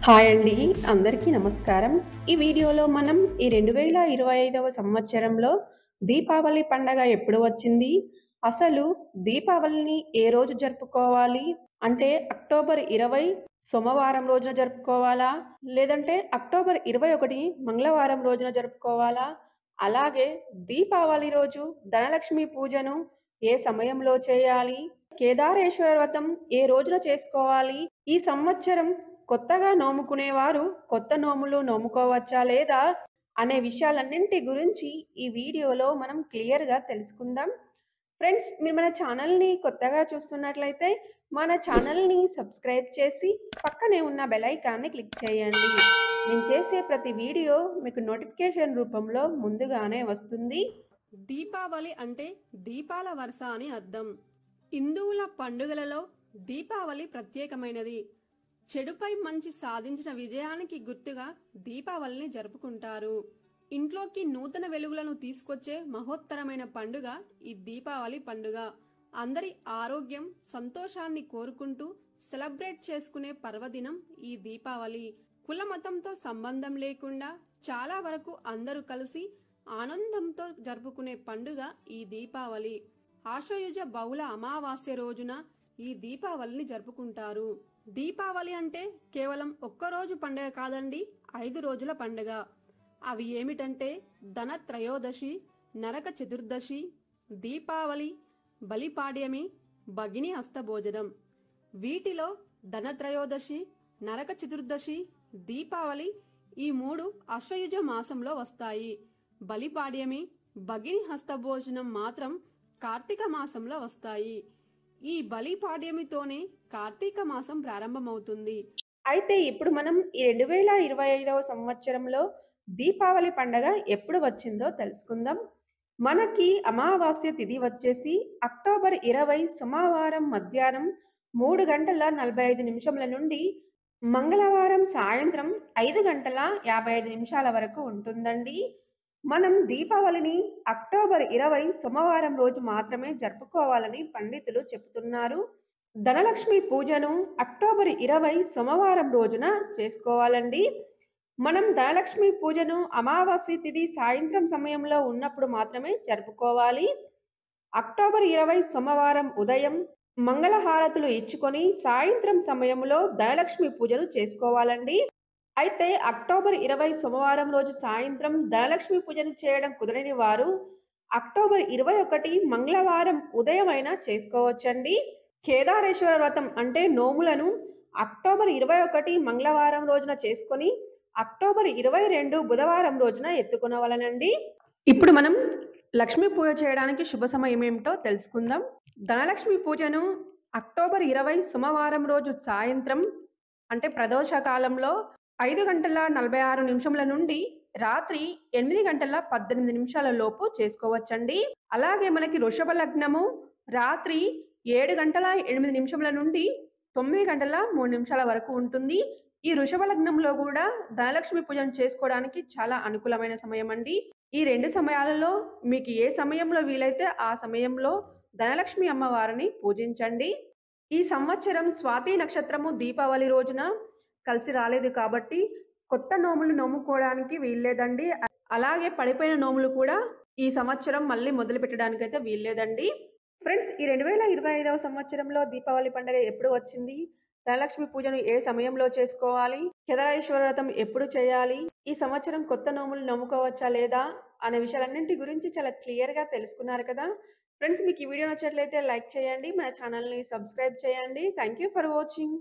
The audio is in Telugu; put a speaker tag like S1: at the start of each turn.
S1: హాయ్ అండి. అందరికీ నమస్కారం. ఈ వీడియోలో మనం ఈ 2025వ సంవత్సరంలో దీపావళి పండగ ఎప్పుడు వచ్చింది? అసలు దీపావళిని ఏ రోజు జరుపుకోవాలి? అంటే అక్టోబర్ 20 సోమవారం రోజున జరుపుకోవాలా? లేదంటే అక్టోబర్ 21 మంగళవారం రోజున జరుపుకోవాలా? అలాగే దీపావళి రోజు ధనలక్ష్మి పూజను ఏ సమయంలో చేయాలి? కేదారేశ్వర వ్రతం ఏ రోజున చేసుకోవాలి? ఈ సంవత్సరం కొత్తగా నోముకునేవారు కొత్త నోములు నోముకోవచ్చా లేదా అనే విషయాలన్నింటి గురించి ఈ వీడియోలో మనం క్లియర్గా తెలుసుకుందాం. ఫ్రెండ్స్, మీరు మన ఛానల్ని కొత్తగా చూస్తున్నట్లయితే మన ఛానల్ని సబ్స్క్రైబ్ చేసి పక్కనే ఉన్న బెల్ ఐకాన్ని క్లిక్ చేయండి. నేను చేసే ప్రతి వీడియో మీకు నోటిఫికేషన్ రూపంలో ముందుగానే వస్తుంది.
S2: దీపావళి అంటే దీపాల వరుస అని అర్థం. హిందువుల పండుగలలో దీపావళి ప్రత్యేకమైనది. చెడుపై మంచి సాధించిన విజయానికి గుర్తుగా దీపావళిని జరుపుకుంటారు. ఇంట్లోకి నూతన వెలుగులను తీసుకొచ్చే మహోత్తరమైన పండుగ ఈ దీపావళి పండుగ. అందరి ఆరోగ్యం, సంతోషాన్ని కోరుకుంటూ సెలబ్రేట్ చేసుకునే పర్వదినం ఈ దీపావళి. కుల మతంతో సంబంధం లేకుండా చాలా వరకు అందరూ కలిసి ఆనందంతో జరుపుకునే పండుగ ఈ దీపావళి. ఆశ్వయుజ బహుళ అమావాస్య రోజున ఈ దీపావళిని జరుపుకుంటారు. దీపావళి అంటే కేవలం ఒక్కరోజు పండుగ కాదండి, 5 రోజుల పండుగ. అవి ఏమిటంటే ధన త్రయోదశి, నరక చతుర్దశి, దీపావళి, బలిపాడ్యమి, భగిని హస్తభోజనం. వీటిలో ధనత్రయోదశి, నరక చతుర్దశి, దీపావళి ఈ 3 అశ్వయుజ మాసంలో వస్తాయి. బలిపాడ్యమి, భగిని హస్తభోజనం మాత్రం కార్తీక మాసంలో వస్తాయి. ఈ బలిపాడ్యమితోనే కార్తీక మాసం ప్రారంభమవుతుంది.
S1: అయితే ఇప్పుడు మనం ఈ 2025వ సంవత్సరంలో దీపావళి పండగ ఎప్పుడు వచ్చిందో తెలుసుకుందాం. మనకి అమావాస్య తిథి వచ్చేసి అక్టోబర్ 20 సోమవారం మధ్యాహ్నం 3 గంటల 45 నిమిషముల నుండి మంగళవారం సాయంత్రం 5 గంటల 55 నిమిషాల వరకు ఉంటుందండి. మనం దీపావళిని అక్టోబర్ 20 సోమవారం రోజు మాత్రమే జరుపుకోవాలని పండితులు చెబుతున్నారు. ధనలక్ష్మి పూజను అక్టోబర్ 20 సోమవారం రోజున చేసుకోవాలండి. మనం ధనలక్ష్మి పూజను అమావాస్య తిథి సాయంత్రం సమయంలో ఉన్నప్పుడు మాత్రమే జరుపుకోవాలి. అక్టోబర్ 20 సోమవారం ఉదయం మంగళహారతులు ఇచ్చుకొని సాయంత్రం సమయంలో ధనలక్ష్మి పూజను చేసుకోవాలండి. అయితే అక్టోబర్ 20 సోమవారం రోజు సాయంత్రం ధనలక్ష్మి పూజను చేయడం కుదరని వారు అక్టోబర్ 21 మంగళవారం ఉదయం అయినా చేసుకోవచ్చండి. కేదారేశ్వర వ్రతం అంటే నోములను అక్టోబర్ 21 మంగళవారం రోజున చేసుకొని అక్టోబర్ 22 బుధవారం రోజున ఎత్తుకొనవలనండి. ఇప్పుడు మనం లక్ష్మీ పూజ చేయడానికి శుభ సమయం ఏమిటో తెలుసుకుందాం. ధనలక్ష్మి పూజను అక్టోబర్ 20 సోమవారం రోజు సాయంత్రం అంటే ప్రదోష కాలంలో 5 గంటల 46 నిమిషముల నుండి రాత్రి 8 గంటల 18 నిమిషాల లోపు చేసుకోవచ్చండి. అలాగే మనకి వృషభ లగ్నము రాత్రి 7 గంటల 8 నిమిషముల నుండి 9 గంటల 3 నిమిషాల వరకు ఉంటుంది. ఈ వృషభ లగ్నంలో కూడా ధనలక్ష్మి పూజను చేసుకోవడానికి చాలా అనుకూలమైన సమయం అండి. ఈ 2 సమయాలలో మీకు ఏ సమయంలో వీలైతే ఆ సమయంలో ధనలక్ష్మి అమ్మవారిని పూజించండి. ఈ సంవత్సరం స్వాతి నక్షత్రము దీపావళి రోజున కలిసి రాలేదు కాబట్టి కొత్త నోములు నోముకోవడానికి వీల్లేదండి. అలాగే పడిపోయిన నోములు కూడా ఈ సంవత్సరం మళ్ళీ మొదలు పెట్టడానికి అయితే వీల్లేదండి. ఫ్రెండ్స్, ఈ 2025వ సంవత్సరంలో దీపావళి పండుగ ఎప్పుడు వచ్చింది? ధనలక్ష్మి పూజను ఏ సమయంలో చేసుకోవాలి? కేదారేశ్వర వ్రతం ఎప్పుడు చేయాలి? ఈ సంవత్సరం కొత్త నోములు నమ్ముకోవచ్చా లేదా అనే విషయాలన్నింటి గురించి చాలా క్లియర్గా తెలుసుకున్నారు కదా. ఫ్రెండ్స్, మీకు ఈ వీడియో నచ్చినట్లయితే లైక్ చేయండి, మన ఛానల్ని సబ్స్క్రైబ్ చేయండి. Thank you for watching.